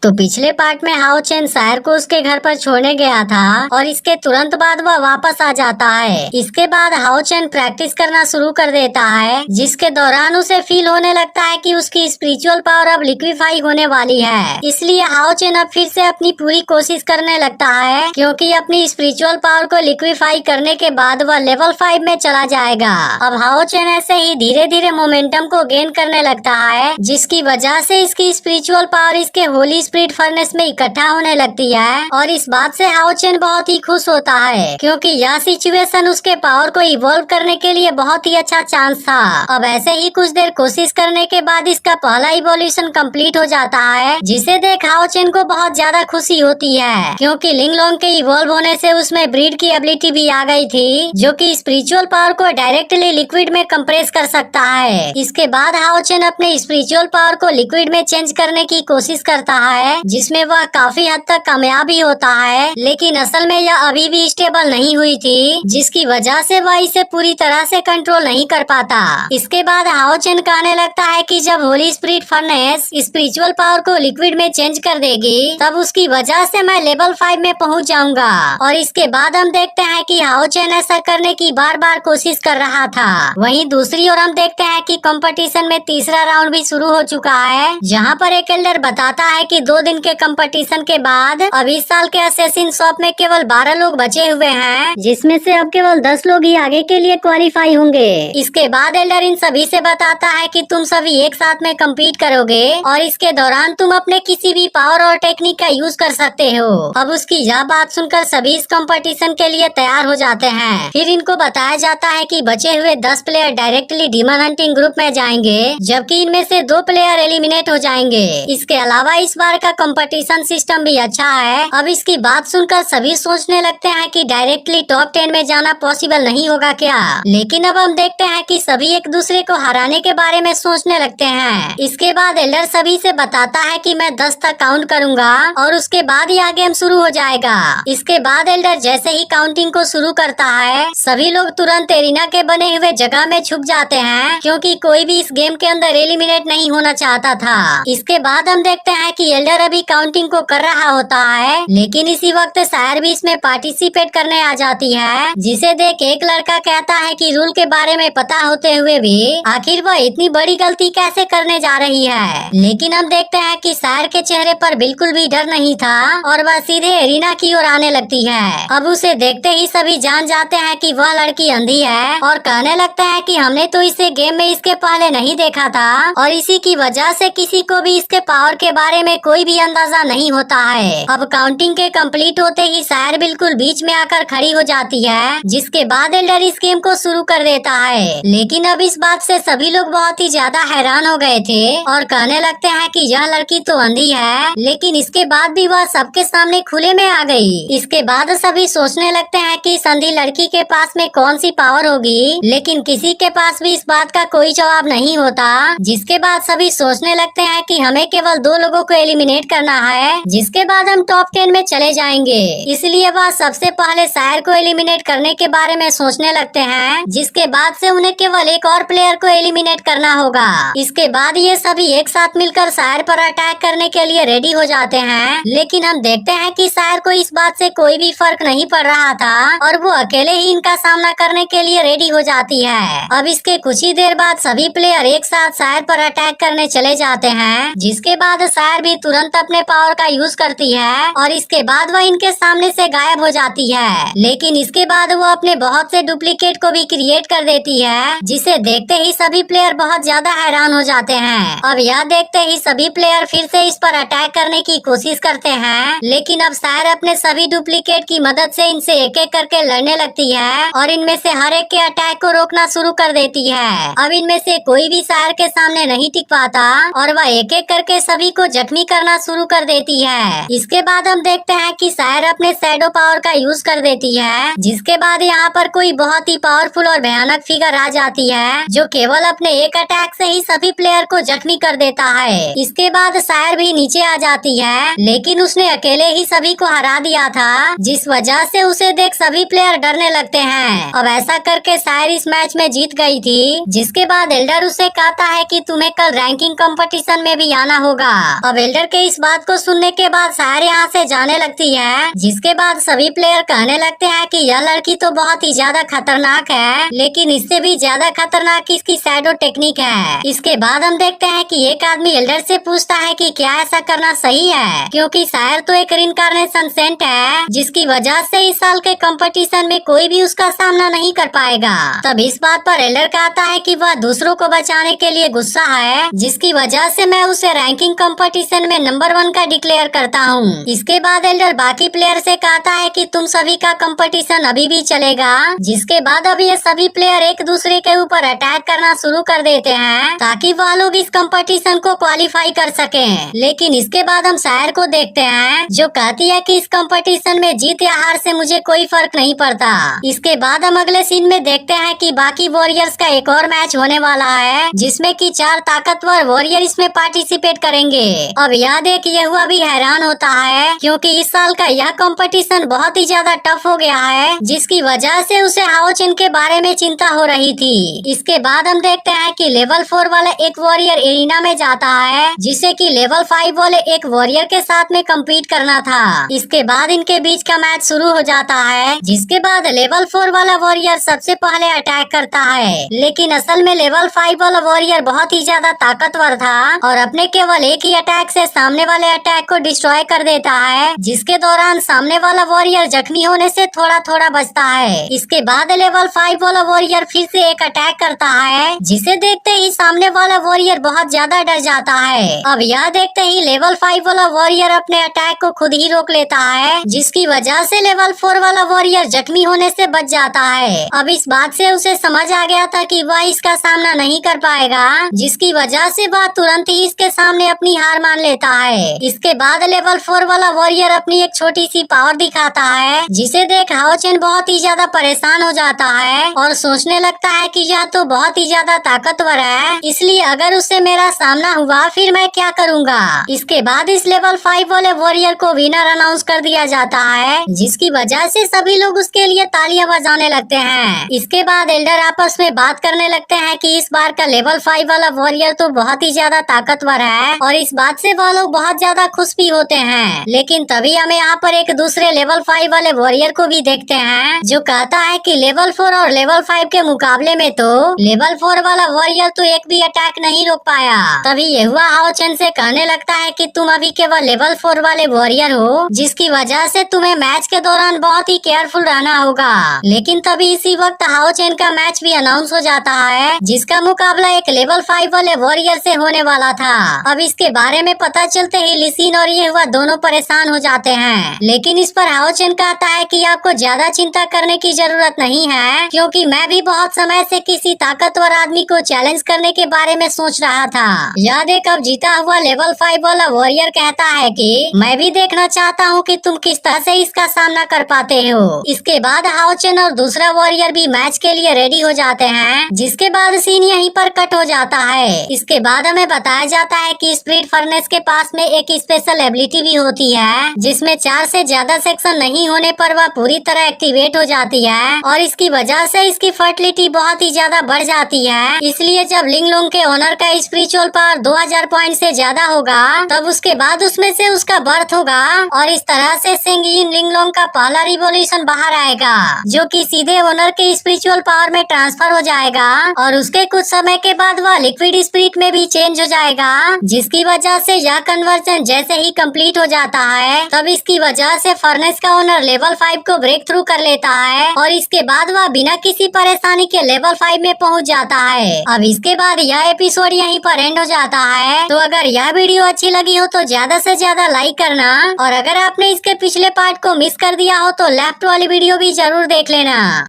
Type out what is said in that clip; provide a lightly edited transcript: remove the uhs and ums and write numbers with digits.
तो पिछले पार्ट में हाओ चेन शायर को उसके घर पर छोड़ने गया था और इसके तुरंत बाद वह वापस आ जाता है। इसके बाद हाओ चेन प्रैक्टिस करना शुरू कर देता है, जिसके दौरान उसे फील होने लगता है कि उसकी स्पिरिचुअल पावर अब लिक्विफाई होने वाली है। इसलिए हाओ चेन अब फिर से अपनी पूरी कोशिश करने लगता है, क्योंकि अपनी स्पिरिचुअल पावर को लिक्विफाई करने के बाद वह लेवल 5 में चला जाएगा। अब हाओ चेन ऐसे ही धीरे धीरे मोमेंटम को गेन करने लगता है, जिसकी वजह से इसकी स्पिरिचुअल पावर इसके होली स्पिरिट फर्नेस में इकट्ठा होने लगती है। और इस बात से हाओ चेन बहुत ही खुश होता है, क्योंकि यह सिचुएशन उसके पावर को इवॉल्व करने के लिए बहुत ही अच्छा चांस था। अब ऐसे ही कुछ देर कोशिश करने के बाद इसका पहला इवोल्यूशन कंप्लीट हो जाता है, जिसे देख हाओ चेन को बहुत ज्यादा खुशी होती है, क्योंकि लिंगलोंग के इवॉल्व होने से उसमें ब्रीड की एबिलिटी भी आ गई थी, जो कि स्पिरिचुअल पावर को डायरेक्टली लिक्विड में कंप्रेस कर सकता है। इसके बाद हाओ चेन अपने स्पिरिचुअल पावर को लिक्विड में चेंज करने की कोशिश करता है, जिसमें वह काफी हद तक कामयाब भी होता है, लेकिन असल में यह अभी भी स्टेबल नहीं हुई थी, जिसकी वजह से वह इसे पूरी तरह से कंट्रोल नहीं कर पाता। इसके बाद हाओ चेन कहने लगता है कि जब Holi spirit furnace spiritual power को लिक्विड में चेंज कर देगी, तब उसकी वजह से मैं लेवल 5 में पहुंच जाऊंगा। और इसके बाद हम देखते हैं कि हाओ चेन ऐसा करने की बार बार कोशिश कर रहा था। वहीं दूसरी ओर हम देखते हैं कि कंपटीशन में तीसरा राउंड भी शुरू हो चुका है, जहां पर एक एल्डर बताता है कि 2 दिन के कंपटीशन के बाद अब इस साल के असैसिन शॉप में केवल 12 लोग बचे हुए हैं, जिसमें से अब केवल 10 लोग ही आगे के लिए क्वालिफाई होंगे। इसके बाद एल्डर इन सभी से बताता है कि तुम सभी एक साथ में कम्पीट करोगे और इसके दौरान तुम अपने किसी भी पावर और टेक्निक का यूज कर सकते हो। अब उसकी यह बात सुनकर सभी इस कंपटीशन के लिए तैयार हो जाते हैं। फिर इनको बताया जाता है कि बचे हुए 10 player directly demon hunting group में जाएंगे, जबकि इनमें से 2 प्लेयर एलिमिनेट हो जाएंगे। इसके अलावा इस बार का कंपटीशन सिस्टम भी अच्छा है। अब इसकी बात सुनकर सभी सोचने लगते हैं कि डायरेक्टली टॉप 10 में जाना पॉसिबल नहीं होगा क्या, लेकिन अब हम देखते हैं कि सभी एक दूसरे को हराने के बारे में सोचने लगते हैं। इसके बाद एल्डर सभी से बताता है कि मैं 10 तक काउंट करूंगा और उसके बाद यह गेम शुरू हो जाएगा। इसके बाद एल्डर जैसे ही काउंटिंग को शुरू करता है, सभी लोग तुरंत एरिना के बने हुए जगह में छुप जाते हैं, क्योंकि कोई भी इस गेम के अंदर एलिमिनेट नहीं होना चाहता था। इसके बाद हम देखते हैं कि एल्डर अभी काउंटिंग को कर रहा होता है, लेकिन इसी वक्त शायर भी इसमें पार्टिसिपेट करने आ जाती है, जिसे देख एक लड़का कहता है कि रूल के बारे में पता होते हुए भी आखिर वह इतनी बड़ी गलती कैसे करने जा रही है। लेकिन हम देखते हैं कि शायर के चेहरे पर बिल्कुल भी डर नहीं था और वह सीधे एरिना की ओर आने लगती है। अब उसे देखते ही सभी जान जाते हैं कि वह लड़की अंधी है और कहने लगता है कि हमने तो इसे गेम में इसके पहले नहीं देखा था और इसी की वजह से किसी को भी इसके पावर के बारे में कोई भी अंदाजा नहीं होता है। अब काउंटिंग के कंप्लीट होते ही शायर बिल्कुल बीच में आकर खड़ी हो जाती है, जिसके बाद एल्डर इस गेम को शुरू कर देता है। लेकिन अब इस बात से सभी लोग बहुत ही ज्यादा हैरान हो गए थे और कहने लगते हैं कि यह लड़की तो अंधी है, लेकिन इसके बाद भी वह सबके सामने खुले में आ गई। इसके बाद सभी सोचने लगते हैं कि इस अंधी लड़की के पास में कौन सी पावर होगी, लेकिन किसी के पास भी इस बात का कोई जवाब नहीं होता। जिसके बाद सभी सोचने लगते हैं कि हमें केवल 2 लोगों को एलिमिनेट करना है, जिसके बाद हम टॉप 10 में चले जाएंगे। इसलिए वह सबसे पहले शायर को एलिमिनेट करने के बारे में सोचने लगते हैं, जिसके बाद से उन्हें केवल एक और प्लेयर को एलिमिनेट करना होगा। इसके बाद ये सभी एक साथ मिलकर शायर पर अटैक करने के लिए रेडी हो जाते हैं, लेकिन हम देखते हैं कि शायर को इस बात से कोई भी फर्क नहीं पड़ रहा था और वो अकेले ही इनका सामना करने के लिए रेडी हो जाती है। अब इसके कुछ ही देर बाद सभी प्लेयर एक साथ शायर पर अटैक करने चले जाते हैं, जिसके बाद शायर भी तुरंत अपने पावर का यूज करती है और इसके बाद वह इनके सामने से गायब हो जाती है। लेकिन इसके बाद वो अपने बहुत से डुप्लीकेट को भी क्रिएट कर देती है, जिसे देखते ही सभी प्लेयर बहुत ज्यादा हैरान हो जाते हैं। अब यह देखते ही सभी प्लेयर फिर से इस पर अटैक करने की कोशिश करते हैं, लेकिन अब शायर अपने सभी डुप्लीकेट की मदद से इनसे एक एक करके लड़ने लगती है और इनमें से हर एक के अटैक को रोकना शुरू कर देती है। अब इनमें से कोई भी शायर के सामने नहीं टिक पाता और वह एक एक करके सभी को जख्मी करना शुरू कर देती है। इसके बाद हम देखते हैं कि शायर अपने शैडो पावर का यूज कर देती है, जिसके बाद यहाँ पर कोई बहुत ही पावरफुल और भयानक फिगर आ जाती है, जो केवल अपने एक अटैक से ही सभी प्लेयर को जख्मी कर देता है। इसके बाद शायर भी नीचे आ जाती है, लेकिन उसने अकेले ही सभी को हरा दिया था, जिस वजह से उसे देख सभी प्लेयर डरने लगते हैं। अब ऐसा करके शायर इस मैच में जीत गई थी, जिसके बाद एल्डर उसे कहता है कि तुम्हें कल रैंकिंग कंपटीशन में भी आना होगा। अब एल्डर के इस बात को सुनने के बाद सायर यहाँ से जाने लगती है, जिसके बाद सभी प्लेयर कहने लगते हैं कि यह लड़की तो बहुत ही ज्यादा खतरनाक है, लेकिन इससे भी ज्यादा खतरनाक इसकी शैडो टेक्निक है। इसके बाद हम देखते हैं कि एक आदमी एल्डर से पूछता है कि क्या ऐसा करना सही है, क्योंकि सायर तो एक रिइंकार्नेशन सेंट है, जिसकी वजह से इस साल के कंपटीशन में कोई भी उसका सामना नहीं कर पाएगा। तब इस बात पर एल्डर कहता है कि वह दूसरों को बचाने के लिए गुस्सा है, जिसकी वजह से मैं उसे रैंकिंग कंपटीशन में नंबर 1 का डिक्लेयर करता हूँ। इसके बाद एल्डर बाकी प्लेयर से कहता है कि तुम सभी का कंपटीशन अभी भी चलेगा, जिसके बाद अब ये सभी प्लेयर एक दूसरे के ऊपर अटैक करना शुरू कर देते हैं, ताकि वह लोग इस कंपटीशन को क्वालिफाई कर सकें। लेकिन इसके बाद हम सायर को देखते हैं, जो कहती है कि इस कंपटीशन में जीत या हार से मुझे कोई फर्क नहीं पड़ता। इसके बाद हम अगले सीन में देखते हैं कि बाकी वॉरियर्स का एक और मैच होने वाला है, जिसमें कि 4 ताकतवर वॉरियर इसमें पार्टिसिपेट करेंगे। अब यह देख ये हुआ भी हैरान होता है, क्योंकि इस साल का यह कंपटीशन बहुत ही ज्यादा टफ हो गया है, जिसकी वजह से उसे हाओ चेन के बारे में चिंता हो रही थी। इसके बाद हम देखते हैं कि लेवल 4 वाला एक वॉरियर एरिना में जाता है, जिसे कि लेवल 5 वाले एक वॉरियर के साथ में कम्पीट करना था। इसके बाद इनके बीच का मैच शुरू हो जाता है, जिसके बाद लेवल 4 वाला वॉरियर सबसे पहले अटैक करता है, लेकिन असल में लेवल 5 वाला वॉरियर बहुत ही ज्यादा ताकतवर था और अपने केवल एक ही अटैक से सामने वाले अटैक को डिस्ट्रॉय कर देता है, जिसके दौरान सामने वाला वॉरियर जख्मी होने से थोड़ा थोड़ा बचता है। इसके बाद लेवल 5 वाला वॉरियर फिर से एक अटैक करता है, जिसे देखते ही सामने वाला वॉरियर बहुत ज्यादा डर जाता है। अब यह देखते ही लेवल 5 वाला वॉरियर अपने अटैक को खुद ही रोक लेता है, जिसकी वजह से लेवल 4 वाला वॉरियर जख्मी होने से बच जाता है। अब इस बात से उसे समझ आ गया था कि वह इसका सामना नहीं कर पाएगा, जिसकी वजह से वह तुरंत ही इसके सामने अपनी हार मान लेता है। इसके बाद लेवल 4 वाला वॉरियर अपनी एक छोटी सी पावर दिखाता है, जिसे देख हाओ चेन बहुत ही ज्यादा परेशान हो जाता है और सोचने लगता है कि यह तो बहुत ही ज्यादा ताकतवर है, इसलिए अगर उससे मेरा सामना हुआ फिर मैं क्या करूँगा। इसके बाद इस लेवल 5 वाले वॉरियर को विनर अनाउंस कर दिया जाता है, जिसकी वजह से सभी लोग उसके लिए तालियां बजाने लगते हैं। इसके बाद एल्डर आपस में बात करने लगते हैं कि इस बार का लेवल 5 वाला वॉरियर तो बहुत ही ज्यादा ताकतवर है और इस बात से वह लोग बहुत ज्यादा खुश भी होते हैं। लेकिन तभी हमें यहाँ पर एक दूसरे लेवल 5 वाले वॉरियर को भी देखते हैं, जो कहता है कि लेवल 4 और लेवल 5 के मुकाबले में तो लेवल 4 वाला वॉरियर तो एक भी अटैक नहीं रोक पाया। तभी ये हुआ हाओ चेन से कहने लगता है कि तुम अभी केवल लेवल 4 वाले वॉरियर हो, जिसकी वजह से तुम्हें मैच के दौरान बहुत ही केयरफुल रहना होगा। लेकिन तभी इसी वक्त हाओ चेन का मैच भी अनाउंस हो जाता है, जिसका मुकाबला एक लेवल 5 वाले वॉरियर से होने वाला था। अब इसके बारे में पता चलते ही लिसिन और ये हुआ दोनों परेशान हो जाते हैं, लेकिन इस पर हाओ चेन कहता है कि आपको ज्यादा चिंता करने की जरूरत नहीं है, क्योंकि मैं भी बहुत समय से किसी ताकतवर आदमी को चैलेंज करने के बारे में सोच रहा था। यह देख अब जीता हुआ लेवल 5 वाला वॉरियर कहता है कि मैं भी देखना चाहता हूँ कि तुम किस तरह से इसका सामना कर पाते हो। इसके बाद हाओ चेन और दूसरा वॉरियर भी मैच के लिए रेडी हो जाते हैं, जिसके बाद सीन यहीं पर कट हो जाता है। इसके बाद हमें बताया जाता है कि स्प्लिट फर्नेस के पास में एक स्पेशल एबिलिटी भी होती है, जिसमें 4 से ज्यादा सेक्शन नहीं होने पर वह पूरी तरह एक्टिवेट हो जाती है और इसकी वजह से इसकी फर्टिलिटी बहुत ही ज्यादा बढ़ जाती है। इसलिए जब लिंगलोंग के ओनर का स्पिरिचुअल पावर 2000 पॉइंट से ज्यादा होगा, तब उसके बाद उसमें से उसका बर्थ होगा और इस तरह से सिंग यिन लिंगलोंग का पहला रिवोल्यूशन बाहर आएगा, जो कि सीधे ओनर के स्पिरिचुअल पावर में ट्रांसफर हो जाएगा और उसके कुछ समय के बाद वह लिक्विड स्पिरिट में भी चेंज हो जाएगा, जिसकी वजह से यह कन्वर्जन जैसे ही कंप्लीट हो जाता है, तब इसकी वजह से फर्नेस का ओनर लेवल 5 को ब्रेक थ्रू कर लेता है और इसके बाद वह बिना किसी परेशानी के लेवल 5 में पहुंच जाता है। अब इसके बाद यह एपिसोड यहीं पर एंड हो जाता है। तो अगर यह वीडियो अच्छी लगी हो तो ज्यादा से ज्यादा लाइक करना और अगर आपने इसके पिछले पार्ट को मिस कर दिया हो तो लेफ्ट वाली वीडियो भी जरूर देख लेना।